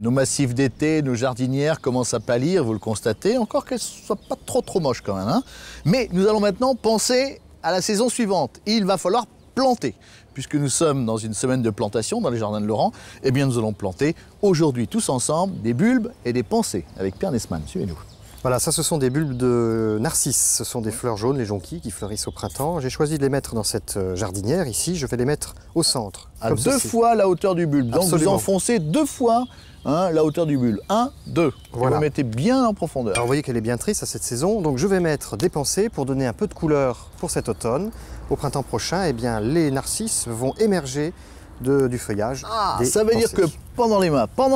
Nos massifs d'été, nos jardinières commencent à pâlir, vous le constatez, encore qu'elles ne soient pas trop moches quand même, hein. Mais nous allons maintenant penser à la saison suivante. Il va falloir planter. Puisque nous sommes dans une semaine de plantation dans les jardins de Laurent, eh bien nous allons planter aujourd'hui tous ensemble des bulbes et des pensées avec Pierre Nesman. Suivez-nous. Voilà, ça ce sont des bulbes de narcisses, ce sont des fleurs jaunes, les jonquilles qui fleurissent au printemps. J'ai choisi de les mettre dans cette jardinière ici, je vais les mettre au centre. À deux fois la hauteur du bulbe, donc Absolument. vous enfoncez deux fois la hauteur du bulbe. 1, 2. Voilà. Vous mettez bien en profondeur. Alors vous voyez qu'elle est bien triste à cette saison, donc je vais mettre des pensées pour donner un peu de couleur pour cet automne. Au printemps prochain, eh bien, les narcisses vont émerger du feuillage. Ça veut dire que pendant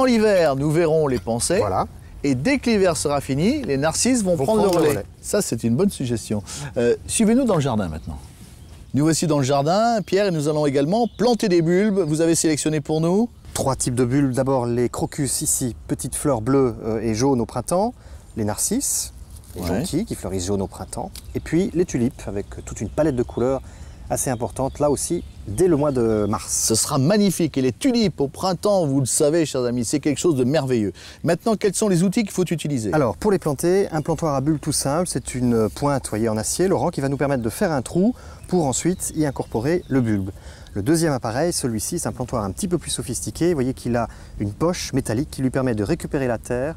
l'hiver, nous verrons les pensées. Voilà. Et dès que l'hiver sera fini, les narcisses vont prendre le relais. Ça, c'est une bonne suggestion. Suivez-nous dans le jardin maintenant. Nous voici dans le jardin, Pierre, et nous allons également planter des bulbes. Vous avez sélectionné pour nous 3 types de bulbes. D'abord les crocus ici, petites fleurs bleues et jaunes au printemps. Les narcisses, les jonquilles qui fleurissent jaunes au printemps. Et puis les tulipes avec toute une palette de couleurs assez importante, là aussi, dès le mois de mars. Ce sera magnifique. Et les tulipes au printemps, vous le savez, chers amis, c'est quelque chose de merveilleux. Maintenant, quels sont les outils qu'il faut utiliser? Alors, pour les planter, un plantoir à bulbes tout simple, c'est une pointe en acier, Laurent, qui va nous permettre de faire un trou pour ensuite y incorporer le bulbe. Le deuxième appareil, celui-ci, c'est un plantoir un petit peu plus sophistiqué. Vous voyez qu'il a une poche métallique qui lui permet de récupérer la terre,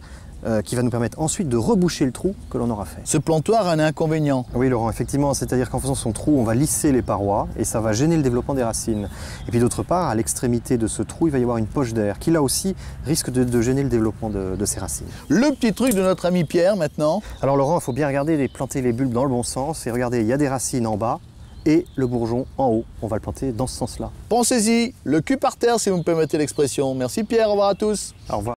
qui va nous permettre ensuite de reboucher le trou que l'on aura fait. Ce plantoir a un inconvénient. Oui Laurent, effectivement, c'est-à-dire qu'en faisant son trou, on va lisser les parois et ça va gêner le développement des racines. Et puis d'autre part, à l'extrémité de ce trou, il va y avoir une poche d'air qui là aussi risque de gêner le développement de ces racines. Le petit truc de notre ami Pierre maintenant. Alors Laurent, il faut bien regarder et planter les bulbes dans le bon sens. Et regardez, il y a des racines en bas et le bourgeon en haut. On va le planter dans ce sens-là. Pensez-y, le cul par terre si vous me permettez l'expression. Merci Pierre, au revoir à tous. Au revoir.